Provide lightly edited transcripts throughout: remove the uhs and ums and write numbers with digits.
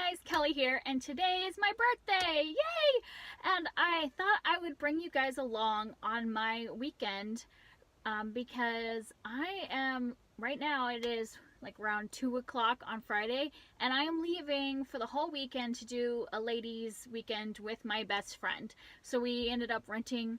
guys, Kelly here, and today is my birthday! Yay! And I thought I would bring you guys along on my weekend because I am, right now it is like around 2 o'clock on Friday, and I am leaving for the whole weekend to do a ladies' weekend with my best friend. So we ended up renting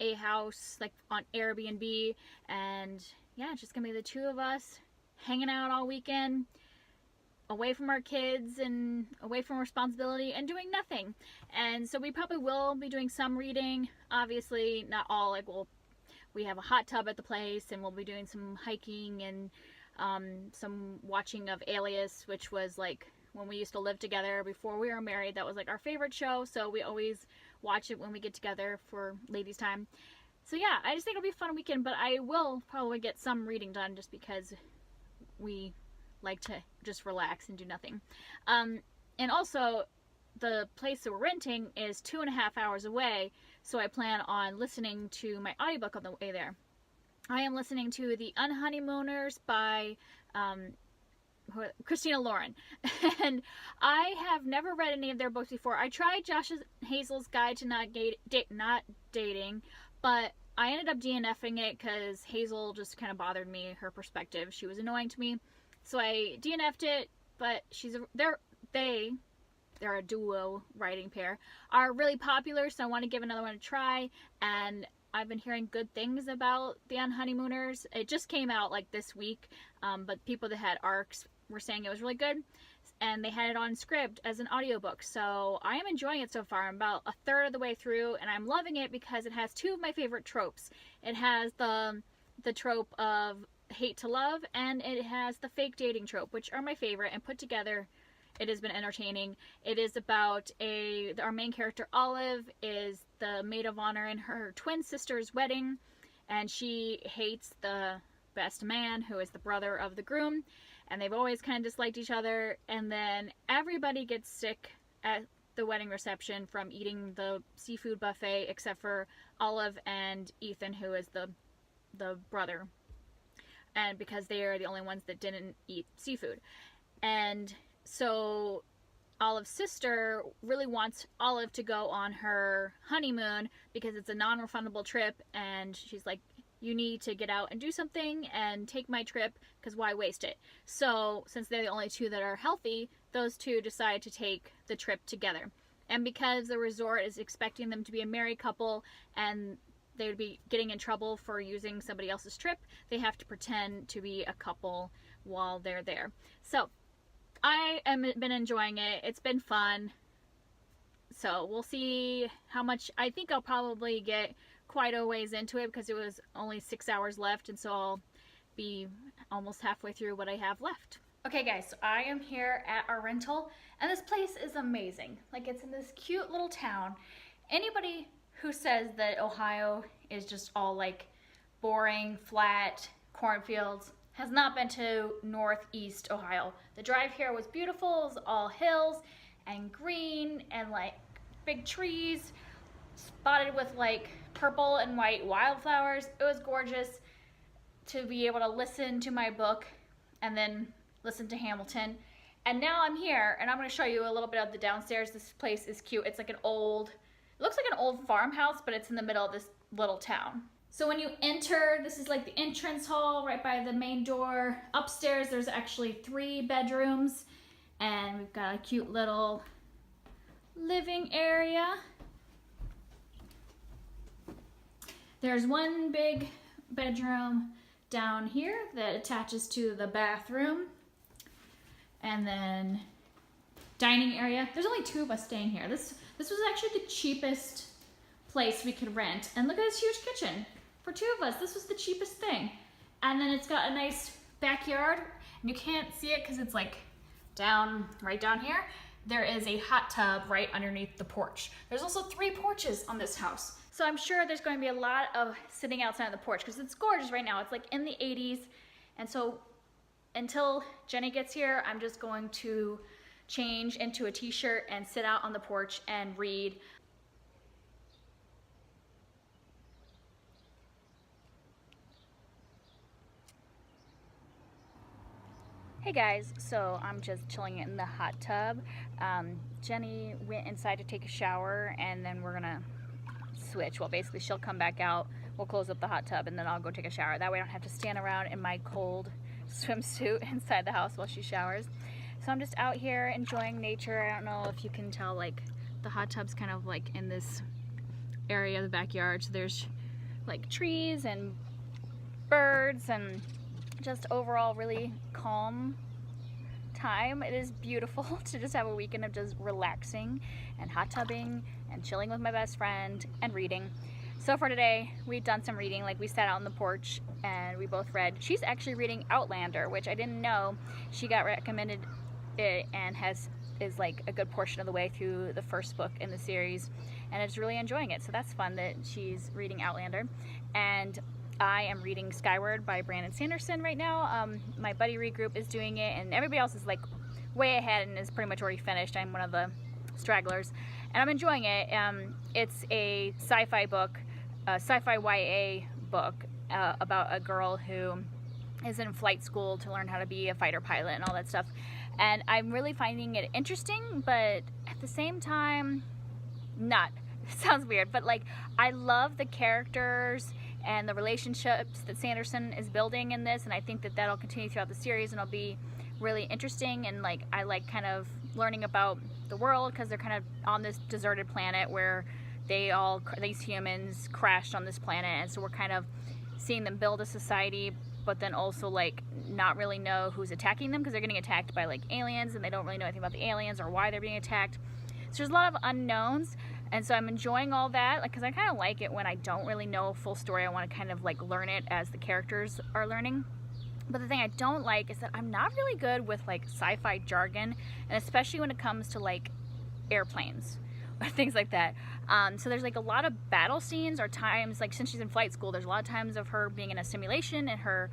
a house like on Airbnb, and yeah, it's just gonna be the two of us hanging out all weekend, away from our kids and away from responsibility and doing nothing. And so we probably will be doing some reading, obviously not all. Like, we have a hot tub at the place, and we'll be doing some hiking and some watching of Alias, which was like when we used to live together before we were married. That was like our favorite show, so we always watch it when we get together for ladies time. So yeah, I just think it'll be a fun weekend, but I will probably get some reading done just because we like to just relax and do nothing. And also, the place that we're renting is 2.5 hours away, so I plan on listening to my audiobook on the way there. I am listening to The Unhoneymooners by Christina Lauren. And I have never read any of their books before. I tried Josh Hazel's Guide to Not Dating, but I ended up DNFing it because Hazel just kind of bothered me, her perspective. She was annoying to me. So I DNF'd it, but they're a duo writing pair, are really popular, so I want to give another one a try. And I've been hearing good things about The Unhoneymooners. It just came out like this week, but people that had ARCs were saying it was really good, and they had it on Scribd as an audiobook. So I am enjoying it so far. I'm about a third of the way through, and I'm loving it because it has two of my favorite tropes. It has the trope of hate to love, and it has the fake dating trope, which are my favorite, and put together it has been entertaining. It is about our main character Olive is the maid of honor in her twin sister's wedding, and she hates the best man, who is the brother of the groom, and they've always kind of disliked each other. And then everybody gets sick at the wedding reception from eating the seafood buffet except for Olive and Ethan, who is the brother, and because they are the only ones that didn't eat seafood. And so Olive's sister really wants Olive to go on her honeymoon because it's a non-refundable trip, and she's like, you need to get out and do something and take my trip, because why waste it? So since they're the only two that are healthy, those two decide to take the trip together. And because the resort is expecting them to be a married couple and they would be getting in trouble for using somebody else's trip, they have to pretend to be a couple while they're there. So I have been enjoying it. It's been fun. So we'll see how much. I think I'll probably get quite a ways into it because it was only 6 hours left, and so I'll be almost halfway through what I have left. Okay guys, so I am here at our rental, and this place is amazing. Like, it's in this cute little town. Anybody who says that Ohio is just all like boring, flat cornfields has not been to Northeast Ohio. The drive here was beautiful. It was all hills and green and like big trees spotted with like purple and white wildflowers. It was gorgeous to be able to listen to my book and then listen to Hamilton. And now I'm here, and I'm going to show you a little bit of the downstairs. This place is cute. It's like it looks like an old farmhouse, but it's in the middle of this little town. So when you enter, this is like the entrance hall right by the main door. Upstairs, there's actually 3 bedrooms, and we've got a cute little living area. There's one big bedroom down here that attaches to the bathroom, and then dining area. There's only 2 of us staying here. This was actually the cheapest place we could rent. And look at this huge kitchen. For 2 of us, this was the cheapest thing. And then it's got a nice backyard. You can't see it because it's like right down here. There is a hot tub right underneath the porch. There's also 3 porches on this house. So I'm sure there's going to be a lot of sitting outside on the porch because it's gorgeous right now. It's like in the 80s. And so until Jenny gets here, I'm just going to change into a t-shirt and sit out on the porch and read. Hey guys, so I'm just chilling in the hot tub. Jenny went inside to take a shower, and then we're gonna switch. Well, basically, she'll come back out, we'll close up the hot tub, and then I'll go take a shower. That way, I don't have to stand around in my cold swimsuit inside the house while she showers. So I'm just out here enjoying nature. I don't know if you can tell, like, the hot tub's kind of like in this area of the backyard. So there's like trees and birds and just overall really calm time. It is beautiful to just have a weekend of just relaxing and hot tubbing and chilling with my best friend and reading. So for today, we've done some reading. Like, we sat out on the porch and we both read. She's actually reading Outlander, which I didn't know. She got recommended it and is like a good portion of the way through the first book in the series, and is really enjoying it. So that's fun that she's reading Outlander. And I am reading Skyward by Brandon Sanderson right now. My buddy read group is doing it, and everybody else is like way ahead and is pretty much already finished. I'm one of the stragglers, and I'm enjoying it. It's a sci-fi book, a sci-fi YA book about a girl who is in flight school to learn how to be a fighter pilot and all that stuff. And I'm really finding it interesting, but at the same time, not. It sounds weird, but like, I love the characters and the relationships that Sanderson is building in this, and I think that that'll continue throughout the series and it'll be really interesting. And like, I like kind of learning about the world, because they're kind of on this deserted planet where these humans crashed on this planet, and so we're kind of seeing them build a society, but then also like not really know who's attacking them, because they're getting attacked by like aliens, and they don't really know anything about the aliens or why they're being attacked. So there's a lot of unknowns, and so I'm enjoying all that, like, because I kind of like it when I don't really know a full story. I want to kind of like learn it as the characters are learning. But the thing I don't like is that I'm not really good with like sci-fi jargon, and especially when it comes to like airplanes or things like that. So there's like a lot of battle scenes, or times, like, since she's in flight school, there's a lot of times of her being in a simulation in her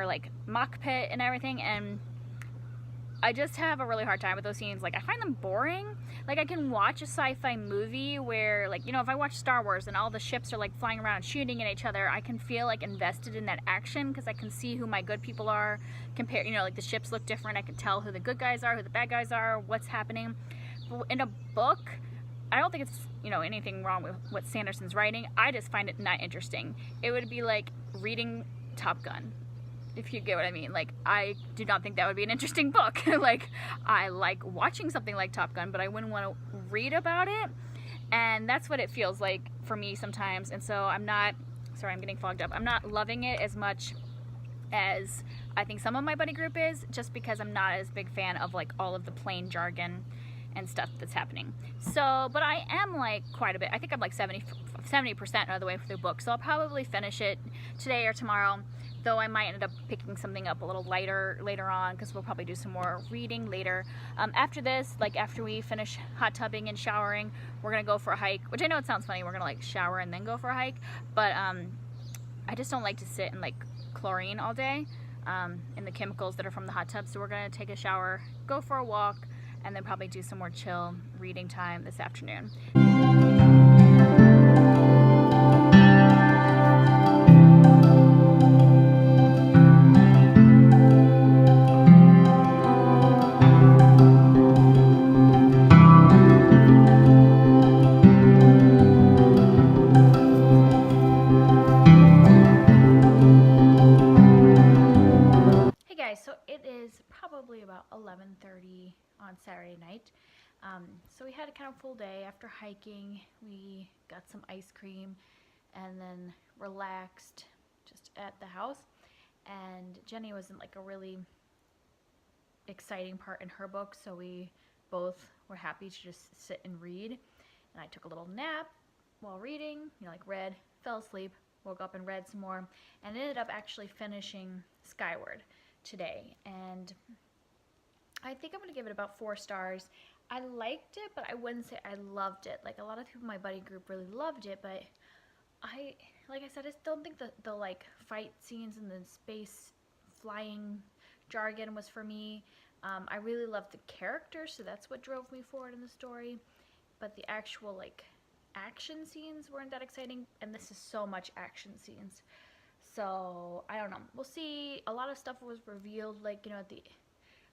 like mock pit and everything, and I just have a really hard time with those scenes. Like, I find them boring. Like, I can watch a sci-fi movie where, like, you know, if I watch Star Wars and all the ships are like flying around and shooting at each other, I can feel like invested in that action, because I can see who my good people are, compare, you know, like the ships look different, I can tell who the good guys are, who the bad guys are, what's happening. But in a book, I don't think it's, you know, anything wrong with what Sanderson's writing. I just find it not interesting. It would be like reading Top Gun, if you get what I mean. Like, I do not think that would be an interesting book. Like, I like watching something like Top Gun, but I wouldn't want to read about it. And that's what it feels like for me sometimes. And so I'm not, sorry, I'm getting fogged up. I'm not loving it as much as I think some of my buddy group is, just because I'm not as big fan of like all of the plain jargon and stuff that's happening. So, but I am like quite a bit. I think I'm like 70% of the way through the book. So I'll probably finish it today or tomorrow, though I might end up picking something up a little lighter later on, because we'll probably do some more reading later. After this, like after we finish hot tubbing and showering, we're gonna go for a hike, which I know it sounds funny, we're gonna like shower and then go for a hike, but I just don't like to sit in like chlorine all day, in the chemicals that are from the hot tub. So we're gonna take a shower, go for a walk, and then probably do some more chill reading time this afternoon. Hey guys, so it is probably about 11:30 on Saturday night. So we had a kind of full day. After hiking, we got some ice cream and then relaxed just at the house. And Jenny was in like a really exciting part in her book, so we both were happy to just sit and read. And I took a little nap while reading, you know, like read, fell asleep, woke up and read some more, and ended up actually finishing Skyward today. And I think I'm going to give it about 4 stars. I liked it, but I wouldn't say I loved it. Like, a lot of people in my buddy group really loved it, but like I said, I don't think the like fight scenes and the space flying jargon was for me. I really loved the characters, so that's what drove me forward in the story. But the actual like action scenes weren't that exciting, and this is so much action scenes. So I don't know. We'll see. A lot of stuff was revealed, like, you know, at the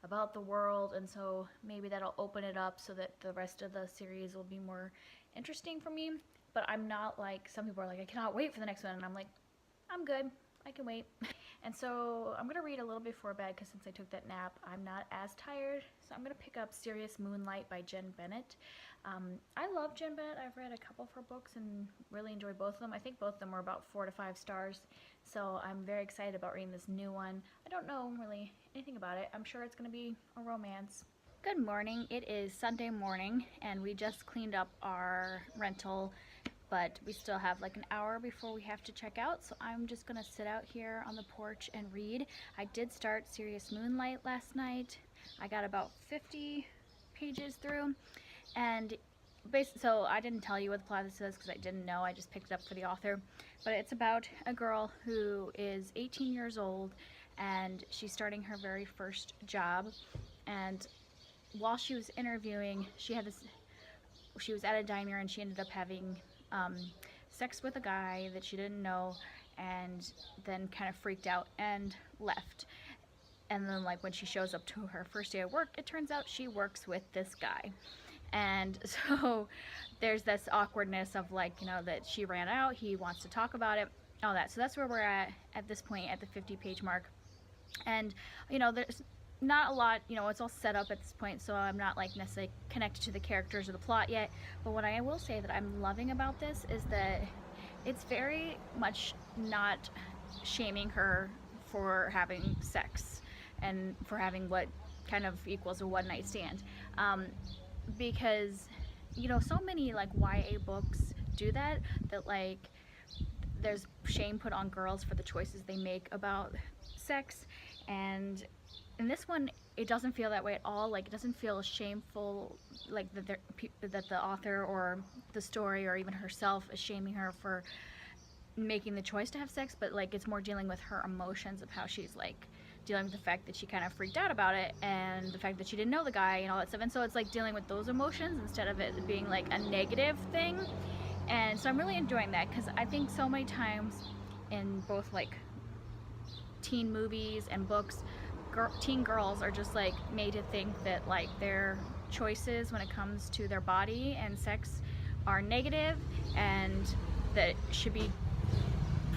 about the world, and so maybe that'll open it up so that the rest of the series will be more interesting for me. But I'm not like, some people are like, I cannot wait for the next one, and I'm like, I'm good, I can wait. And so I'm gonna read a little before bed, because since I took that nap, I'm not as tired. So I'm gonna pick up Serious Moonlight by Jenn Bennett. I love Jenn Bennett. I've read a couple of her books and really enjoyed both of them. I think both of them were about 4 to 5 stars. So I'm very excited about reading this new one. I don't know really anything about it. I'm sure it's gonna be a romance. Good morning. It is Sunday morning, and we just cleaned up our rental, but we still have like an hour before we have to check out, so I'm just gonna sit out here on the porch and read. I did start Serious Moonlight last night. I got about 50 pages through, and so I didn't tell you what the plot this is because I didn't know. I just picked it up for the author, but it's about a girl who is 18 years old, and she's starting her very first job. And while she was interviewing, she was at a diner, and she ended up having sex with a guy that she didn't know, and then kind of freaked out and left. And then like when she shows up to her first day of work, it turns out she works with this guy. And so there's this awkwardness of like, you know, that she ran out, he wants to talk about it, all that. So that's where we're at this point, at the 50-page mark. And you know, there's not a lot, you know, it's all set up at this point, so I'm not like necessarily connected to the characters or the plot yet. But what I will say that I'm loving about this is that it's very much not shaming her for having sex and for having what kind of equals a one-night stand, because you know, so many like YA books do that like there's shame put on girls for the choices they make about sex, and in this one it doesn't feel that way at all. Like, it doesn't feel shameful, like that the author or the story or even herself is shaming her for making the choice to have sex, but like it's more dealing with her emotions of how she's like dealing with the fact that she kind of freaked out about it, and the fact that she didn't know the guy and all that stuff. And so it's like dealing with those emotions instead of it being like a negative thing. And so I'm really enjoying that, because I think so many times in both like teen movies and books, teen girls are just like made to think that like their choices when it comes to their body and sex are negative, and that should be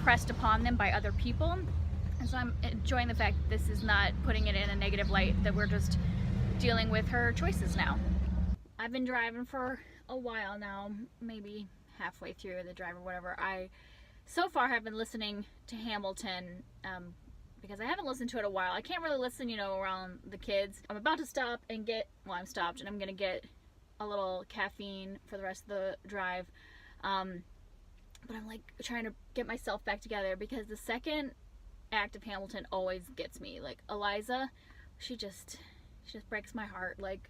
pressed upon them by other people. And so I'm enjoying the fact that this is not putting it in a negative light, that we're just dealing with her choices now. I've been driving for a while now, maybe halfway through the drive or whatever. I so far have been listening to Hamilton, because I haven't listened to it in a while. I can't really listen, you know, around the kids. I'm about to stop and I'm stopped, and I'm gonna get a little caffeine for the rest of the drive. But I'm like trying to get myself back together, because the second act of Hamilton always gets me. Like Eliza, she just breaks my heart. Like,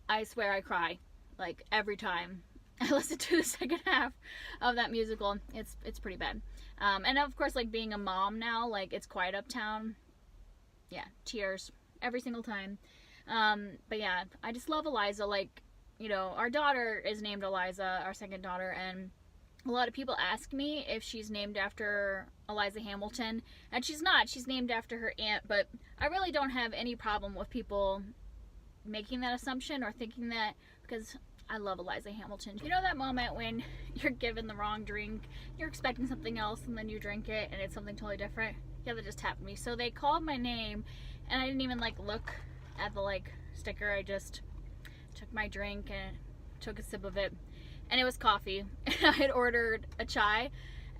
I swear I cry like every time I listen to the second half of that musical. It's pretty bad. And of course, like being a mom now, like It's Quiet Uptown, yeah, tears every single time. But yeah, I just love Eliza. Like, you know, our daughter is named Eliza, our second daughter, and a lot of people ask me if she's named after Eliza Hamilton, and she's not. She's named after her aunt, but I really don't have any problem with people making that assumption or thinking that, because I love Eliza Hamilton. You know that moment when you're given the wrong drink, you're expecting something else, and then you drink it and it's something totally different? Yeah, that just happened to me. So they called my name, and I didn't even like look at the like sticker. I just took my drink and took a sip of it, and it was coffee. I had ordered a chai,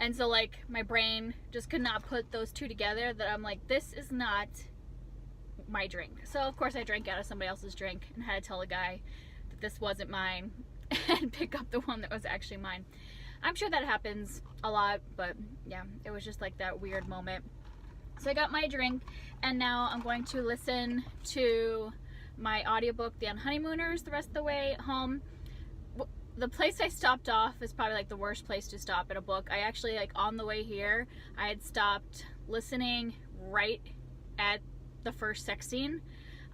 and so like my brain just could not put those two together, that I'm like, this is not my drink. So of course I drank out of somebody else's drink and had to tell the guy that this wasn't mine and pick up the one that was actually mine. I'm sure that happens a lot, but yeah, it was just like that weird moment. So I got my drink, and now I'm going to listen to my audiobook, The Honeymooners, the rest of the way home. The place I stopped off is probably like the worst place to stop at a book. I actually, like on the way here, I had stopped listening right at the first sex scene.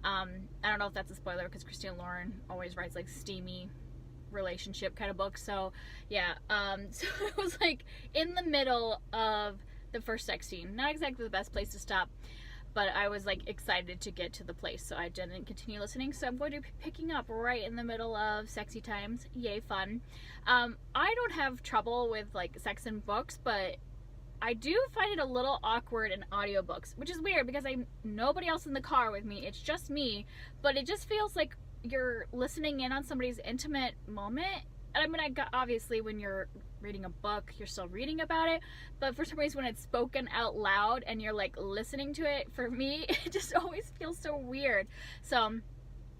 I don't know if that's a spoiler, because Christina Lauren always writes like steamy relationship kind of books. So yeah, so it was like in the middle of the first sex scene. Not exactly the best place to stop, but I was like excited to get to the place, so I didn't continue listening. So I'm going to be picking up right in the middle of Sexy Times. Yay, fun. I don't have trouble with like sex in books, but I do find it a little awkward in audiobooks, which is weird because I'm nobody else in the car with me. It's just me, but it just feels like you're listening in on somebody's intimate moment. And I mean, obviously when you're reading a book, you're still reading about it, but for some reason when it's spoken out loud and you're like listening to it, for me, it just always feels so weird. So I'm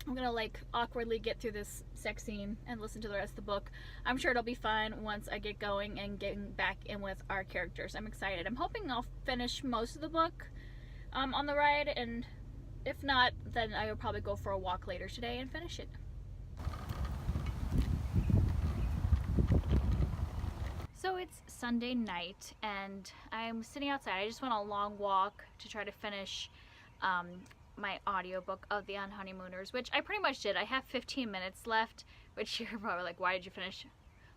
gonna like awkwardly get through this sex scene and listen to the rest of the book. I'm sure it'll be fun once I get going and getting back in with our characters. I'm excited. I'm hoping I'll finish most of the book on the ride, and if not, then I will probably go for a walk later today and finish it. So it's Sunday night and I'm sitting outside. I just went on a long walk to try to finish my audiobook of The Unhoneymooners, which I pretty much did. I have 15 minutes left, which you're probably like, why did you finish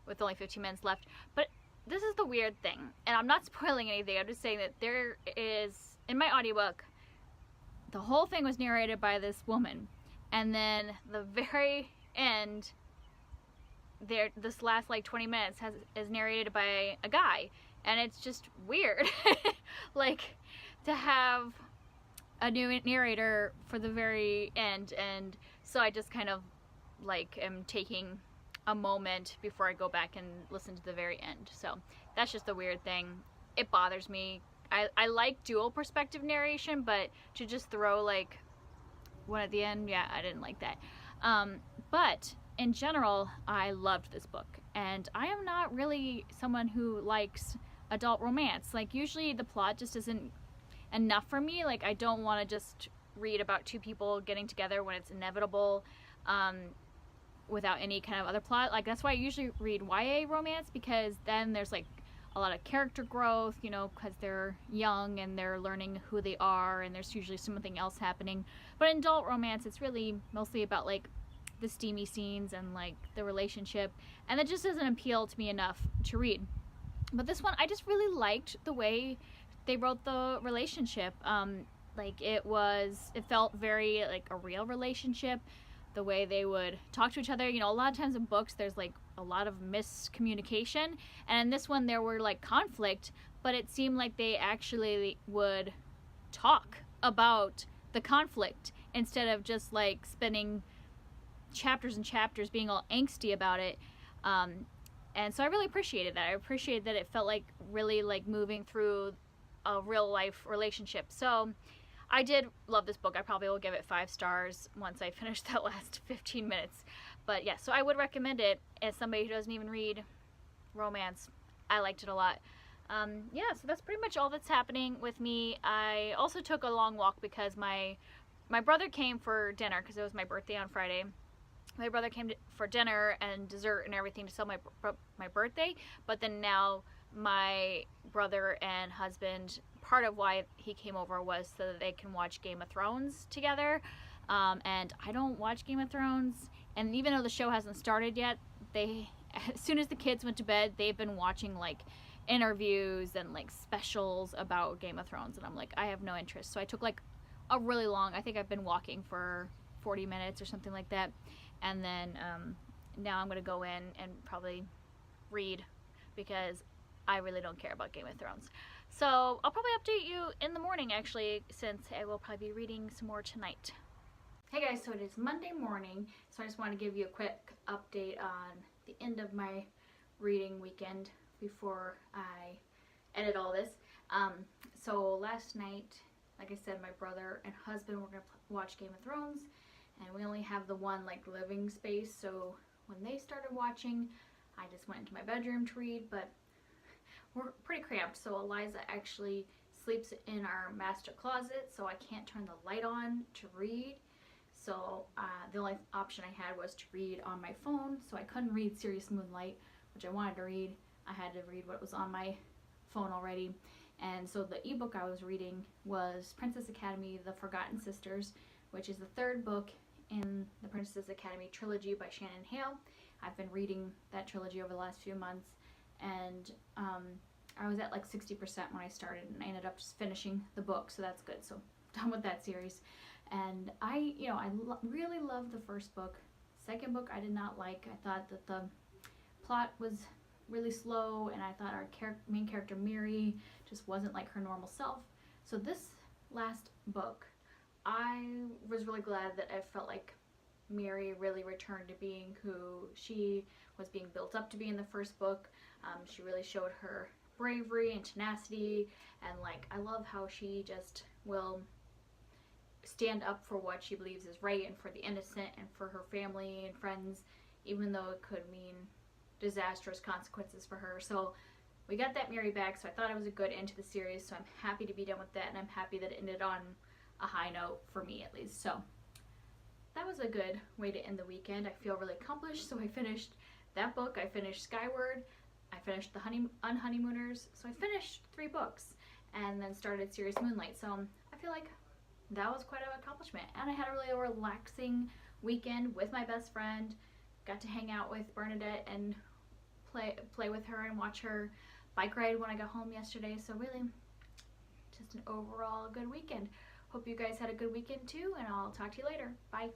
with only 15 minutes left? But this is the weird thing, and I'm not spoiling anything. I'm just saying that there is, in my audiobook, the whole thing was narrated by this woman, and then the very end, this last like 20 minutes is narrated by a guy, and it's just weird like to have a new narrator for the very end. And so I just kind of like am taking a moment before I go back and listen to the very end. So that's just the weird thing. It bothers me. I like dual perspective narration, but to just throw like one at the end, yeah, I didn't like that. But in general, I loved this book, and I am not really someone who likes adult romance. Like, usually the plot just isn't enough for me. Like, I don't want to just read about two people getting together when it's inevitable without any kind of other plot. Like, that's why I usually read YA romance, because then there's like a lot of character growth, you know, because they're young and they're learning who they are, and there's usually something else happening. But in adult romance, it's really mostly about like the steamy scenes and like the relationship, and it just doesn't appeal to me enough to read. But this one, I just really liked the way they wrote the relationship. Like it felt very like a real relationship, the way they would talk to each other. You know, a lot of times in books there's like a lot of miscommunication, and in this one there were like conflict, but it seemed like they actually would talk about the conflict instead of just like spending chapters and chapters being all angsty about it. And so I really appreciated that. I appreciated that it felt like really like moving through a real life relationship. So I did love this book. I probably will give it 5 stars once I finish that last 15 minutes. But yeah, so I would recommend it as somebody who doesn't even read romance. I liked it a lot. Yeah, so that's pretty much all that's happening with me. I also took a long walk because my brother came for dinner, because it was my birthday on Friday. My brother came for dinner and dessert and everything to celebrate my birthday, but then now my brother and husband, part of why he came over was so that they can watch Game of Thrones together. And I don't watch Game of Thrones, and even though the show hasn't started yet, as soon as the kids went to bed, they've been watching like interviews and like specials about Game of Thrones, and I'm like, I have no interest. So I took like a really long, I think I've been walking for 40 minutes or something like that. And then now I'm going to go in and probably read, because I really don't care about Game of Thrones. So I'll probably update you in the morning, actually, since I will probably be reading some more tonight. Hey guys, so it is Monday morning, so I just want to give you a quick update on the end of my reading weekend before I edit all this. So last night, like I said, my brother and husband were going to watch Game of Thrones, and we only have the one like living space, so when they started watching, I just went into my bedroom to read, but we're pretty cramped, so Eliza actually sleeps in our master closet, so I can't turn the light on to read. So the only option I had was to read on my phone, so I couldn't read Serious Moonlight, which I wanted to read. I had to read what was on my phone already. And so the ebook I was reading was Princess Academy: The Forgotten Sisters, which is the 3rd book in the Princess Academy trilogy by Shannon Hale. I've been reading that trilogy over the last few months, and I was at like 60% when I started, and I ended up just finishing the book, so that's good. So done with that series. And I really loved the first book. Second book I did not like. I thought that the plot was really slow, and I thought our main character Miri just wasn't like her normal self. So this last book, I was really glad that I felt like Miri really returned to being who she was being built up to be in the first book. She really showed her bravery and tenacity, and like I love how she just will stand up for what she believes is right and for the innocent and for her family and friends, even though it could mean disastrous consequences for her. So we got that Miri back, so I thought it was a good end to the series, so I'm happy to be done with that, and I'm happy that it ended on a high note, for me at least. So that was a good way to end the weekend. I feel really accomplished. So I finished that book, I finished Skyward, I finished the Unhoneymooners, so I finished 3 books, and then started Serious Moonlight. So I feel like that was quite an accomplishment, and I had a really relaxing weekend with my best friend. Got to hang out with Bernadette and play with her and watch her bike ride when I got home yesterday. So really just an overall good weekend. Hope you guys had a good weekend too, and I'll talk to you later. Bye.